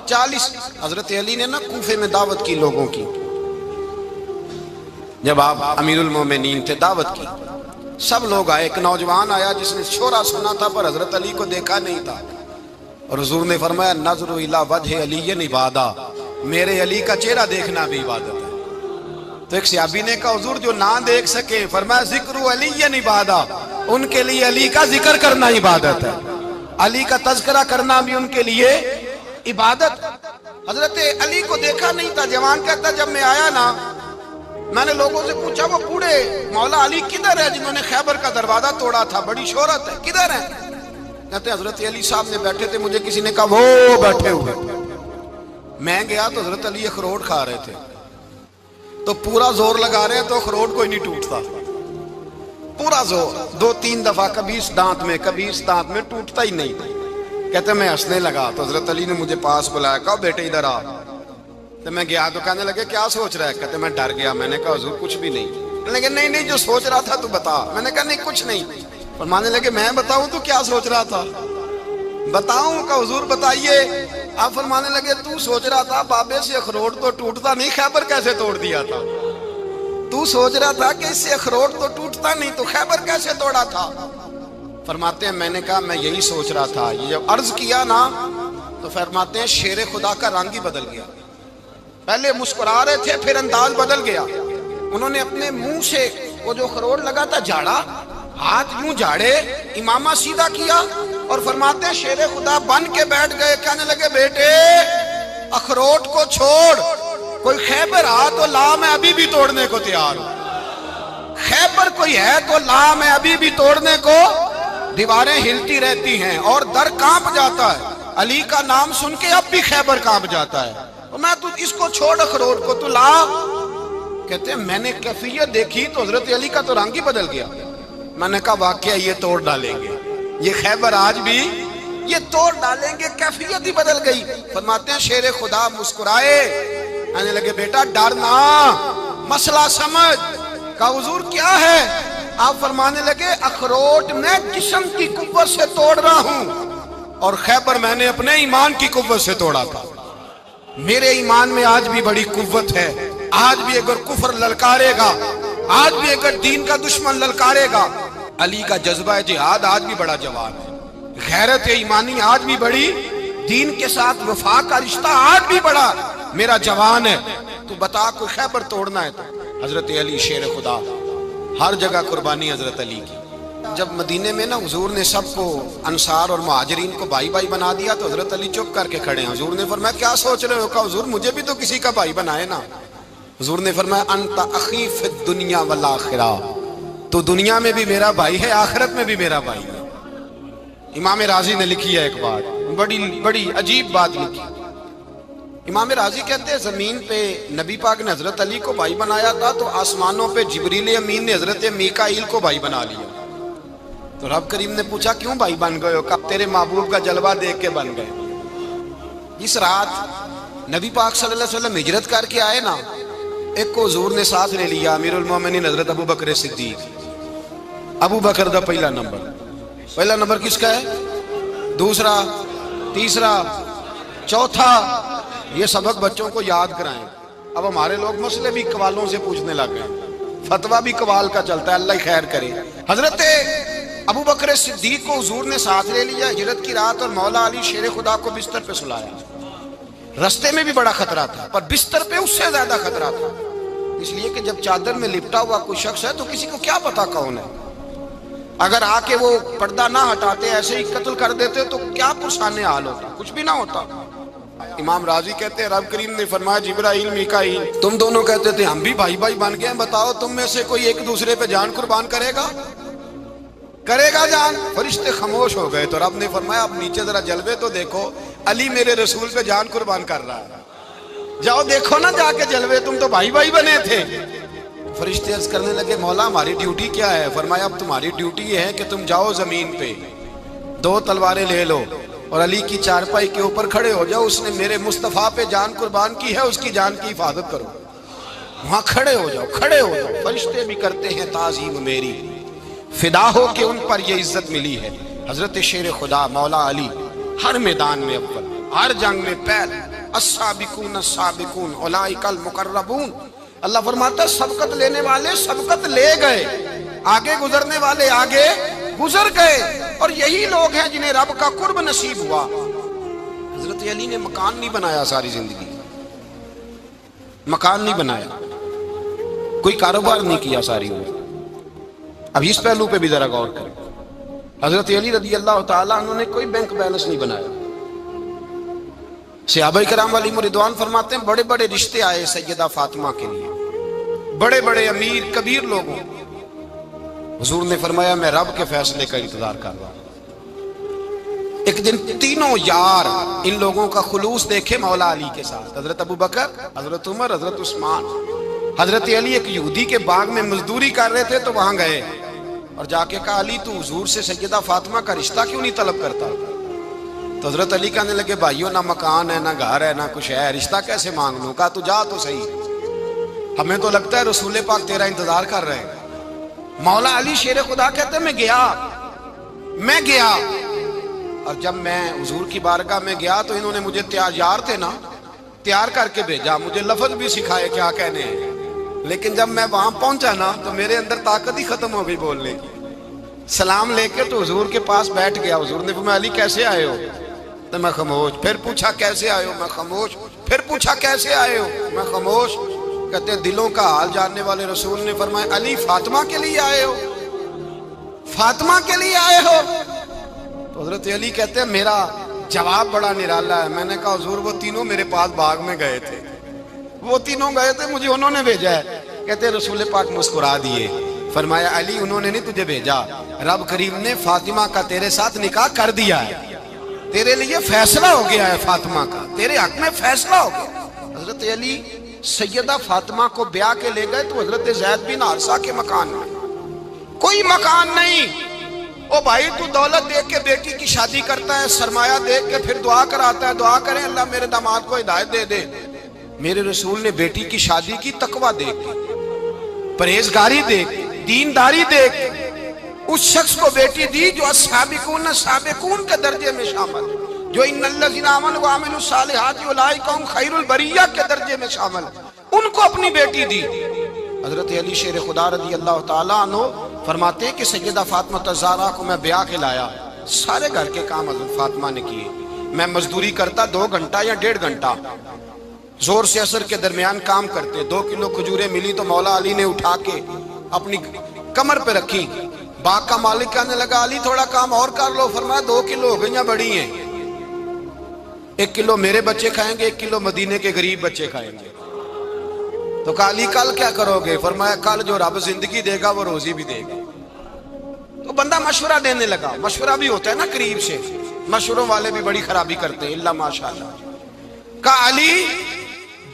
40۔ حضرت علی نے نا کوفے میں دعوت کی لوگوں کی، جب آپ امیر المومنین تھے، دعوت کی، سب لوگ آئے۔ ایک نوجوان آیا جس نے شورا سنا تھا پر حضرت علی کو دیکھا نہیں تھا، اور حضور نے فرمایا نظر الی وجہ علی عبادہ، میرے علی کا چہرہ دیکھنا بھی عبادت ہے۔ تو ایک صحابی نے کہا حضور جو نہ دیکھ سکے، فرمایا ذکر علی عبادہ، ان کے لیے علی کا ذکر کرنا عبادت ہے، علی کا تذکرہ کرنا بھی ان کے لیے عبادت۔ حضرت علی کو دیکھا نہیں تھا۔ جوان کہتا جب میں آیا نا، میں نے لوگوں سے پوچھا وہ بوڑھے مولا علی کدھر ہے جنہوں نے خیبر کا دروازہ توڑا تھا، بڑی شہرت ہے، کدھر ہے؟ کہتے ہیں حضرت علی صاحب نے بیٹھے تھے، مجھے کسی نے کہا وہ بیٹھے ہوئے۔ میں گیا تو حضرت علی اخروٹ کھا رہے تھے، تو پورا زور لگا رہے ہیں تو اخروٹ کوئی نہیں ٹوٹتا، پورا زور 2-3 دفعہ، کبھی اس دانت میں کبھی اس دانت میں، ٹوٹتا ہی نہیں۔ کہتے ہیں میں ہنسنے لگا تو حضرت علی نے مجھے پاس بلایا، کہا بیٹے ادھر آ۔ تو میں گیا تو کہنے لگے کیا سوچ رہا ہے؟ کہتے میں ڈر گیا، میں نے کہا حضور کچھ بھی نہیں۔ لیکن نہیں جو سوچ رہا تھا تو بتا۔ میں نے کہا نہیں کچھ نہیں۔ فرمانے لگے میں بتاؤں تو کیا سوچ رہا تھا؟ بتاؤں؟ کہ حضور بتائیے۔ آپ فرمانے لگے تو سوچ رہا تھا بابے سے اخروٹ تو ٹوٹتا نہیں، خیبر کیسے توڑ دیا تھا؟ تو سوچ رہا تھا کہ اس سے اخروٹ تو ٹوٹتا نہیں تو خیبر کیسے توڑا تھا؟ فرماتے ہیں میں نے کہا میں یہی سوچ رہا تھا۔ یہ جب عرض کیا نا تو فرماتے ہیں شیر خدا کا رنگ ہی بدل گیا، پہلے مسکرا رہے تھے پھر انداز بدل گیا۔ انہوں نے اپنے منہ سے وہ جو خروٹ لگا تھا جھاڑا، ہاتھ یوں جھاڑے، امامہ سیدھا کیا اور فرماتے ہیں شیر خدا بن کے بیٹھ گئے۔ کہنے لگے بیٹے اخروٹ کو چھوڑ، کوئی خیبر آ تو لا، میں ابھی بھی توڑنے کو تیار ہوں۔ خیبر کوئی ہے تو لا، میں ابھی بھی توڑنے کو۔ دیواریں ہلتی رہتی ہیں اور در کانپ جاتا ہے، علی کا نام سن کے اب بھی خیبر کانپ جاتا ہے، میں تو اس کو چھوڑ اخروٹ کو تو لا۔ کہتے ہیں میں نے کیفیت دیکھی تو حضرت علی کا تو رنگ ہی بدل گیا۔ میں نے کہا واقعہ یہ توڑ ڈالیں گے، یہ خیبر آج بھی یہ توڑ ڈالیں گے، کیفیت ہی بدل گئی۔ فرماتے ہیں شیر خدا مسکرائے، کہنے لگے بیٹا ڈرنا، مسئلہ سمجھ۔ کہا حضور کیا ہے؟ آپ فرمانے لگے اخروٹ میں جسم کی قوت سے توڑ رہا ہوں اور خیبر میں نے اپنے ایمان کی قوت سے توڑا تھا۔ میرے ایمان میں آج بھی بڑی قوت ہے، آج بھی اگر کفر للکارے گا، آج بھی اگر دین کا دشمن للکارے گا، علی کا جذبہ جہاد آج بھی بڑا جوان ہے، غیرت ایمانی آج بھی بڑی، دین کے ساتھ وفا کا رشتہ آج بھی بڑا میرا جوان ہے۔ تو بتا کوئی خیبر توڑنا ہے تو حضرت علی شیر خدا، ہر جگہ قربانی حضرت علی کی۔ جب مدینے میں نا حضور نے سب کو انصار اور مہاجرین کو بھائی بھائی بنا دیا تو حضرت علی چپ کر کے کھڑے ہیں۔ حضور نے فرمایا کیا سوچ رہے ہو؟ کہا حضور مجھے بھی تو کسی کا بھائی بنائے نا۔ حضور نے فرمایا انت اخی فی الدنیا والآخرہ، تو دنیا میں بھی میرا بھائی ہے، آخرت میں بھی میرا بھائی ہے۔ امام راضی نے لکھی ہے ایک بات، بڑی عجیب بات لکھی۔ امام راضی کہتے ہیں زمین پہ نبی پاک نے حضرت علی کو بھائی بنایا تھا تو آسمانوں پہ جبریل امین نے حضرت میکائیل کو بھائی بنا لیا۔ تو رب کریم نے پوچھا کیوں بھائی بن گئے ہو؟ کہا تیرے محبوب کا جلوہ دیکھ کے بن گئے۔ اس رات نبی پاک صلی اللہ علیہ وسلم ہجرت کر کے آئے نا، ایک کو حضور نے ساتھ لے لیا، امیر المومنین حضرت ابو بکر صدیق۔ ابو بکر دا پہلا نمبر کس کا ہے؟ دوسرا، تیسرا، چوتھا۔ یہ سبق بچوں کو یاد کرائیں۔ اب ہمارے لوگ مسئلے بھی قوالوں سے پوچھنے لگ گئے، فتویٰ بھی قوال کا چلتا ہے، اللہ ہی خیر کرے۔ حضرت ابو بکر صدیق کو حضور نے ساتھ لے لیا ہجرت کی رات، اور مولا علی شیر خدا کو بستر پہ سلایا۔ رستے میں بھی بڑا خطرہ تھا پر بستر پہ اس سے زیادہ خطرہ تھا، اس لیے کہ جب چادر میں لپٹا ہوا کوئی شخص ہے تو کسی کو کیا پتا کون ہے، اگر آ کے وہ پردہ نہ ہٹاتے ایسے ہی قتل کر دیتے تو کیا پرسانے حال ہوتا، کچھ بھی نہ ہوتا۔ امام راضی کہتے ہیں رب کریم نے فرمایا جبرائیل میکائیل تم دونوں کہتے تھے ہم بھی بھائی بھائی بن گئے ہیں، بتاؤ تم میں سے کوئی ایک دوسرے پہ جان قربان کرے گا؟ کرے گا جان؟ فرشتے خاموش ہو گئے تو رب نے فرمایا اب نیچے ذرا جلوے تو دیکھو، علی میرے رسول پہ جان قربان کر رہا ہے، جاؤ دیکھو نا جا کے جلوے، تم تو بھائی بھائی بنے تھے۔ فرشتے عرض کرنے لگے مولا ہماری ڈیوٹی کیا ہے؟ فرمایا اب تمہاری ڈیوٹی یہ ہے کہ تم جاؤ زمین پہ، 2 تلواریں لے لو اور علی کی چارپائی کے اوپر کھڑے ہو جاؤ، اس نے میرے مصطفیٰ پہ جان قربان کی ہے، اس کی جان کی حفاظت کرو۔ وہاں کھڑے ہو جاؤ، کھڑے ہو جاؤ۔ فرشتے بھی کرتے ہیں تعظیم میری، فدا ہو کہ ان پر یہ عزت ملی ہے۔ حضرت شیر خدا مولا علی ہر میدان میں اول، ہر جنگ میں پہل، السابقون السابقون اولئک المقربون۔ اللہ فرماتا ہے سبقت لینے والے سبقت لے گئے، آگے گزرنے والے آگے گزر گئے، اور یہی لوگ ہیں جنہیں رب کا قرب نصیب ہوا۔ حضرت علی نے مکان نہیں بنایا ساری زندگی، مکان نہیں بنایا، کوئی کاروبار نہیں کیا ساری عمر۔ اب اس پہلو پہ بھی ذرا غور کریں، حضرت علی رضی اللہ تعالیٰ عنہ نے کوئی بینک بیلنس نہیں بنایا۔ صحابہ کرام علیہم رضوان فرماتے ہیں بڑے بڑے رشتے آئے سیدہ فاطمہ کے لیے، بڑے بڑے امیر کبیر لوگوں، حضور نے فرمایا میں رب کے فیصلے کا انتظار کر رہا ہوں۔ ایک دن تینوں یار ان لوگوں کا خلوص دیکھے مولا علی کے ساتھ، حضرت ابو بکر، حضرت عمر، حضرت عثمان۔ حضرت علی ایک یہودی کے باغ میں مزدوری کر رہے تھے تو وہاں گئے اور جا کے کہا علی تو حضور سے سیدہ فاطمہ کا رشتہ کیوں نہیں طلب کرتا؟ تو حضرت علی کہنے لگے بھائیو نہ مکان ہے، نہ گھر ہے، نہ کچھ ہے، رشتہ کیسے مانگ لوں؟ کہا تو جا تو صحیح، ہمیں تو لگتا ہے رسول پاک تیرا انتظار کر رہے ہیں۔ مولا علی شیر خدا کہتے ہیں میں گیا اور جب میں حضور کی بارگاہ میں گیا تو انہوں نے مجھے یار تھے نا، تیار کر کے بھیجا، مجھے لفظ بھی سکھائے کیا کہنے ہیں، لیکن جب میں وہاں پہنچا نا تو میرے اندر طاقت ہی ختم ہو گئی بولنے کی۔ سلام لے کے تو حضور کے پاس بیٹھ گیا، حضور نے فرمایا علی کیسے آئے ہو؟ تو میں خاموش، پھر پوچھا کیسے آئے ہو؟ میں خاموش، پھر پوچھا کیسے آئے ہو؟ میں خاموش۔ کہتے ہیں دلوں کا حال جاننے والے رسول نے فرمایا علی فاطمہ کے لیے آئے ہو؟ فاطمہ کے لیے آئے ہو؟ تو حضرت علی کہتے ہیں میرا جواب بڑا نرالا ہے۔ میں نے کہا حضور وہ تینوں میرے پاس باغ میں گئے تھے، وہ تینوں گئے تھے، مجھے انہوں نے بھیجا ہے۔ کہتے ہیں رسول پاک مسکرا دیے، فرمایا علی انہوں نے نہیں تجھے بھیجا، رب کریم نے فاطمہ کا تیرے ساتھ نکاح کر دیا ہے، تیرے لیے فیصلہ ہو گیا ہے، فاطمہ کا تیرے حق میں فیصلہ ہو گیا۔ حضرت علی سیدہ فاطمہ کو بیاہ کے لے گئے تو حضرت زید بن حارثہ کے مکان میں، کوئی مکان نہیں۔ او بھائی تو دولت دیکھ کے بیٹی کی شادی کرتا ہے، سرمایہ دیکھ کے پھر دعا کراتا ہے، دعا کریں اللہ میرے داماد کو ہدایت دے دے۔ میرے رسول نے بیٹی کی شادی کی تقوی دیکھ کے، پرہیزگاری دیکھ کے، دینداری دیکھ کے، اس شخص کو بیٹی دی جو السابقون السابقون کے درجے میں شامل، جو ان الذین آمنوا وعملوا الصالحات اولئک هم خیر البریہ کے درجے میں شامل، ان کو اپنی بیٹی دی۔ حضرت علی شیر خدا رضی اللہ تعالیٰ عنہ فرماتے ہیں کہ سیدہ فاطمہ الزہرا کو میں بیاہ کے لایا، سارے گھر کے کام حضرت فاطمہ نے کیے، میں مزدوری کرتا 2 گھنٹہ یا 1.5 گھنٹہ، زور سے عصر کے درمیان کام کرتے، 2 کلو کھجوریں ملی تو مولا علی نے اٹھا کے اپنی کمر پہ رکھی۔ باغ کا مالک کہنے لگا علی تھوڑا کام اور کر لو، فرمایا 2 کلو ہو گئی یا بڑی ہیں، 1 کلو میرے بچے کھائیں گے، 1 کلو مدینے کے غریب بچے کھائیں گے۔ تو کہا علی کل کیا کرو گے؟ فرمایا کل جو رب زندگی دے گا وہ روزی بھی دے گا۔ تو بندہ مشورہ دینے لگا، مشورہ بھی ہوتا ہے نا قریب سے، مشوروں والے بھی بڑی خرابی کرتے ہیں اللہ ماشاءاللہ۔ کہا علی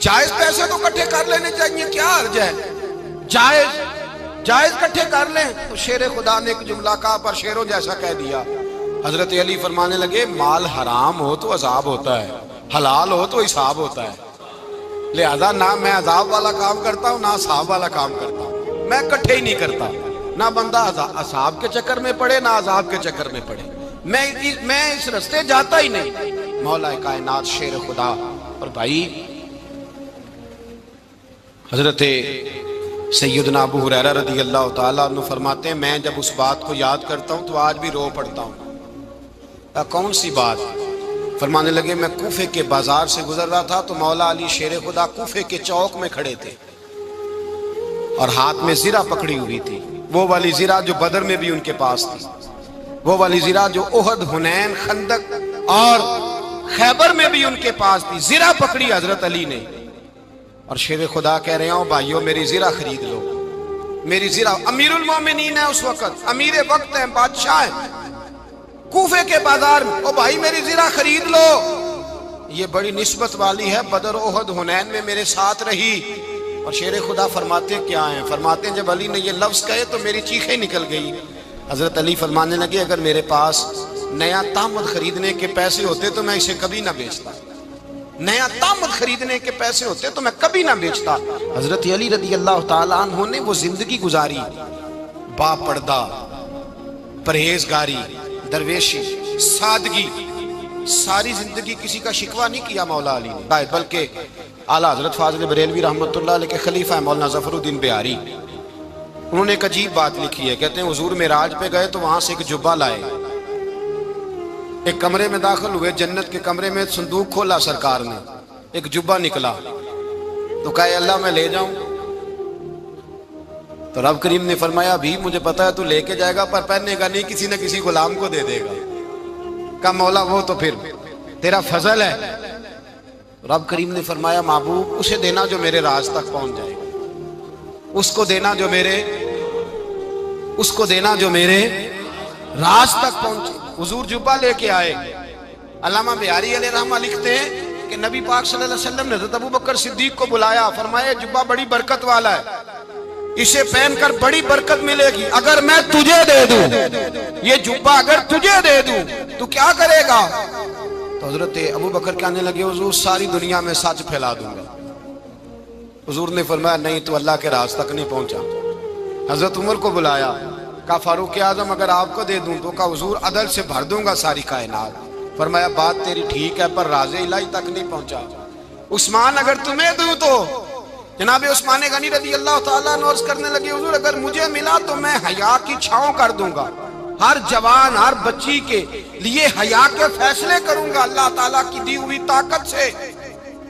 جائز پیسے تو کٹھے کر لینے چاہیے، کیا حرج ہے، جائز کٹھے کر لیں۔ تو شیر خدا نے ایک جملہ کہا پر شیروں جیسا کہہ دیا۔ حضرت علی فرمانے لگے مال حرام ہو تو عذاب ہوتا ہے، حلال ہو تو حساب ہوتا ہے، لہذا نہ میں عذاب والا کام کرتا ہوں نہ حساب والا کام کرتا ہوں، میں کٹھے ہی نہیں کرتا، نہ بندہ حساب کے چکر میں پڑے نہ عذاب کے چکر میں پڑے، میں اس رستے جاتا ہی نہیں۔ مولا کائنات شیر خدا۔ اور بھائی حضرت سیدنا ابو ہریرہ رضی اللہ تعالیٰ عنہ فرماتے ہیں میں جب اس بات کو یاد کرتا ہوں تو آج بھی رو پڑتا ہوں۔ کون سی بات؟ فرمانے لگے میں کوفے کے بازار سے گزر رہا تھا تو مولا علی شیر خدا کوفے کے چوک میں کھڑے تھے اور ہاتھ میں زرہ پکڑی ہوئی تھی، وہ والی زرہ جو بدر میں بھی ان کے پاس تھی، وہ والی زرہ جو احد، حنین، خندق اور خیبر میں بھی ان کے پاس تھی۔ زرہ پکڑی حضرت علی نے اور شیر خدا کہہ رہے ہوں بھائیو میری زرہ خرید لو، میری زرہ امیر المومنین ہے اس وقت، امیر وقت ہیں، بادشاہ ہیں، کوفے کے بازار میں، او بھائی میری زرہ خرید لو. یہ بڑی نسبت والی ہے، بدر احد حنین میں میرے ساتھ رہی. اور شیر خدا فرماتے کیا ہیں؟ فرماتے ہیں جب علی نے یہ لفظ کہے تو میری چیخیں نکل گئی. حضرت علی فرمانے لگے اگر میرے پاس نیا تامد خریدنے کے پیسے ہوتے تو میں اسے کبھی نہ بیچتا، نیا تامد خریدنے کے پیسے ہوتے تو میں کبھی نہ بیچتا. حضرت علی رضی اللہ تعالیٰ عنہ نے وہ زندگی گزاری، با پردہ، پرہیزگاری، درویشی، سادگی، ساری زندگی کسی کا شکوہ نہیں کیا مولا علی نے، بلکہ اعلیٰ حضرت فاضل بریلوی رحمۃ اللہ علیہ کے خلیفہ مولانا ظفر الدین بہاری، انہوں نے ایک عجیب بات لکھی ہے. کہتے ہیں حضور معراج پہ گئے تو وہاں سے ایک جبہ لائے، ایک کمرے میں داخل ہوئے، جنت کے کمرے میں صندوق کھولا سرکار نے، ایک جبہ نکلا تو کہا اللہ میں لے جاؤں؟ تو رب کریم نے فرمایا بھی مجھے پتا ہے تو لے کے جائے گا پر پہننے گا نہیں، کسی نہ کسی غلام کو دے دے گا. کہا مولا وہ تو پھر تیرا فضل ہے. رب کریم نے فرمایا محبوب اسے دینا جو میرے راز تک پہنچ جائے، اس کو دینا جو میرے راز تک پہنچے. حضور جبہ لے کے آئے. علامہ بہاری علیہ رحمہ لکھتے ہیں کہ نبی پاک صلی اللہ علیہ وسلم نے حضرت ابوبکر صدیق کو بلایا، فرمایا جبہ بڑی برکت والا ہے، اسے پہن کر بڑی برکت ملے گی، اگر میں تجھے دے دوں یہ جبہ، اگر تجھے دے دوں تو کیا کرے گا؟ تو حضرت ابوبکر کہنے لگے حضور ساری دنیا میں سچ پھیلا دوں گا. حضور نے فرمایا نہیں تو اللہ کے راز تک نہیں پہنچا. حضرت عمر کو بلایا، کہا فاروق اعظم اگر آپ کو دے دوں تو کہا حضور عدل سے بھر دوں گا ساری کائنات. فرمایا بات تیری ٹھیک ہے پر راز الہی تک نہیں پہنچا. عثمان اگر تمہیں دوں تو جناب عثمان غنی رضی اللہ تعالیٰ عنہ عرض کرنے لگے حضور اگر مجھے ملا تو میں حیا کی چھاؤں کر دوں گا، ہر جوان ہر بچی کے لیے حیا کے فیصلے کروں گا اللہ تعالیٰ کی دی ہوئی طاقت سے.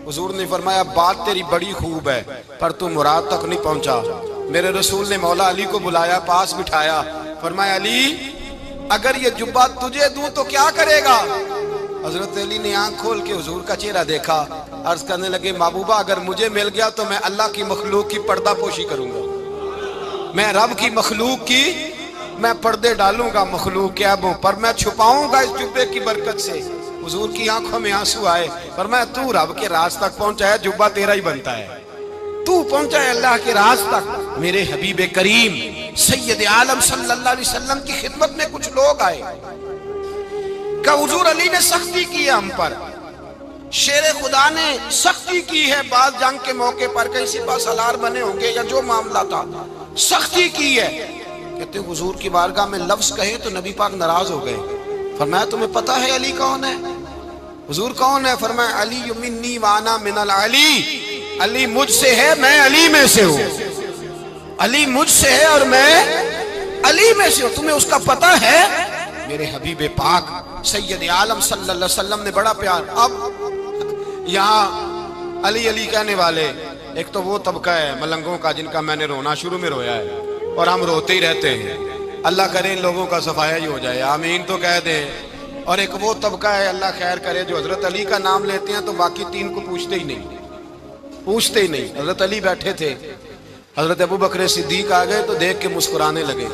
حضور نے فرمایا بات تیری بڑی خوب ہے پر تو مراد تک نہیں پہنچا. میرے رسول نے مولا علی کو بلایا، پاس بٹھایا، فرمایا علی اگر یہ جبہ تجھے دوں تو کیا کرے گا؟ حضرت علی نے آنکھ کھول کے حضور کا چہرہ دیکھا، عرض کرنے لگے محبوبہ اگر مجھے مل گیا تو میں اللہ کی مخلوق کی پردہ پوشی کروں گا، میں رب کی مخلوق کی میں پردے ڈالوں گا مخلوق کے عیبوں پر، میں چھپاؤں گا اس جبے کی برکت سے. حضور کی آنکھوں میں آنسو آئے، فرمایا تو رب کے راز تک پہنچا ہے، جبہ تیرا ہی بنتا ہے، تو پہنچا ہے اللہ کے راز تک. میرے حبیب کریم سید عالم صلی اللہ علیہ وسلم کی خدمت میں کچھ لوگ آئے کہ حضور علی نے سختی کی ہے ہم پر، شیر خدا نے سختی کی ہے، بعض جنگ کے موقع پر کہیں سپہ سالار بنے ہوں گے یا جو معاملہ تھا سختی کی ہے. کہتے ہیں حضور کی بارگاہ میں لفظ کہے تو نبی پاک ناراض ہو گئے. فرمایا تمہیں پتا ہے علی کون ہے؟ حضور کون ہے؟ فرمایا علی منی وانا من العلی، علی مجھ سے ہے میں علی میں سے ہوں، علی مجھ سے ہے اور میں علی میں سے ہوں. تمہیں اس کا پتہ ہے؟ میرے حبیب پاک سید عالم صلی اللہ علیہ وسلم نے بڑا پیار. اب یہاں علی علی کہنے والے ایک تو وہ طبقہ ہے ملنگوں کا جن کا میں نے رونا شروع میں رویا ہے اور ہم روتے ہی رہتے ہیں، اللہ کرے ان لوگوں کا صفایا ہی ہو جائے، آمین تو کہہ دیں. اور ایک وہ طبقہ ہے اللہ خیر کرے جو حضرت علی کا نام لیتے ہیں تو باقی تین کو پوچھتے ہی نہیں. حضرت علی بیٹھے تھے، حضرت ابوبکر صدیق آ گئے تو دیکھ کے مسکرانے لگے.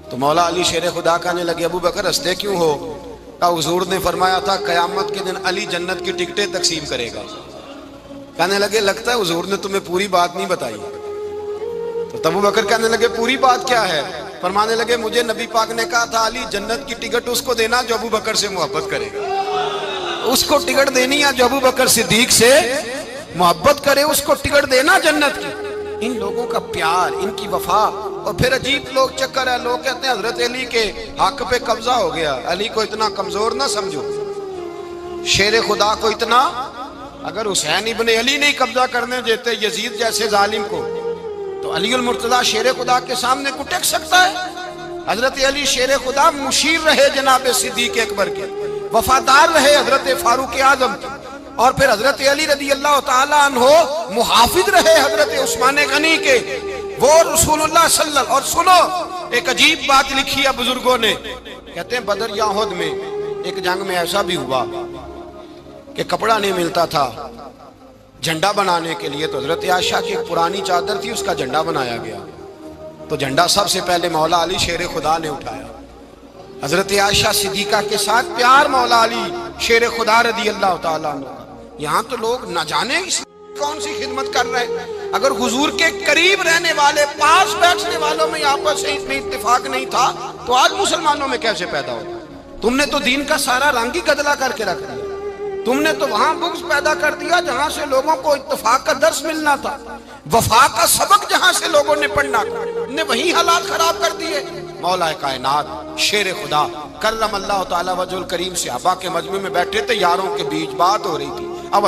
تو مولا علی شیر خدا کہنے لگے ابوبکر ہنستے کیوں ہو؟ کہا حضور نے فرمایا تھا قیامت کے دن علی جنت کی ٹکٹیں تقسیم کرے گا. کہنے لگے لگتا ہے حضور نے تمہیں پوری بات نہیں بتائی. تو ابوبکر کہنے لگے پوری بات کیا ہے؟ فرمانے لگے مجھے نبی پاک نے کہا تھا علی جنت کی ٹکٹ اس کو دینا جو ابوبکر سے محبت کرے گا، اس کو ٹکٹ دینی ہے جو ابوبکر صدیق سے محبت کرے، اس کو ٹکٹ دینا جنت کی. ان لوگوں کا پیار، ان کی وفا. اور پھر عجیب لوگ چکر ہے، لوگ کہتے ہیں حضرت علی کے حق پہ قبضہ ہو گیا. علی کو اتنا کمزور نہ سمجھو، شیر خدا کو اتنا، اگر حسین ابن علی نہیں قبضہ کرنے دیتے یزید جیسے ظالم کو تو علی المرتضیٰ شیر خدا کے سامنے کو ٹک سکتا ہے؟ حضرت علی شیر خدا مشیر رہے جناب صدیق اکبر کے، وفادار رہے حضرت فاروق اعظم کے، اور پھر حضرت علی رضی اللہ تعالیٰ عنہ محافظ رہے حضرت عثمان غنی کے، وہ رسول اللہ صلی اللہ. اور سنو ایک عجیب بات لکھی ہے بزرگوں نے، کہتے ہیں بدر یا احد میں ایک جنگ میں ایسا بھی ہوا کہ کپڑا نہیں ملتا تھا جھنڈا بنانے کے لیے، تو حضرت عائشہ کی ایک پرانی چادر تھی اس کا جھنڈا بنایا گیا. تو جھنڈا سب سے پہلے مولا علی شیر خدا نے اٹھایا. حضرت عائشہ صدیقہ کے ساتھ پیار مولا علی شیر خدا رضی اللہ تعالیٰ عنہ. یہاں تو لوگ نہ جانے کون سی خدمت کر رہے ہیں. اگر حضور کے قریب رہنے والے پاس بیٹھنے والوں میں آپس سے اتنے اتفاق نہیں تھا تو آج مسلمانوں میں کیسے پیدا ہو؟ تم نے تو دین کا سارا رنگ ہی گدلا کر کے رکھ دیا. تم نے تو وہاں بغض پیدا کر دیا جہاں سے لوگوں کو اتفاق کا درس ملنا تھا, وفا کا سبق جہاں سے لوگوں نے پڑھنا تھا, نے وہی حالات خراب کر دیے. مولا کائنات شیر خدا کرم اللہ تعالی وجہ الکریم صحابہ کے مجمع میں بیٹھے تھے, یاروں کے بیچ بات ہو رہی تھی. اب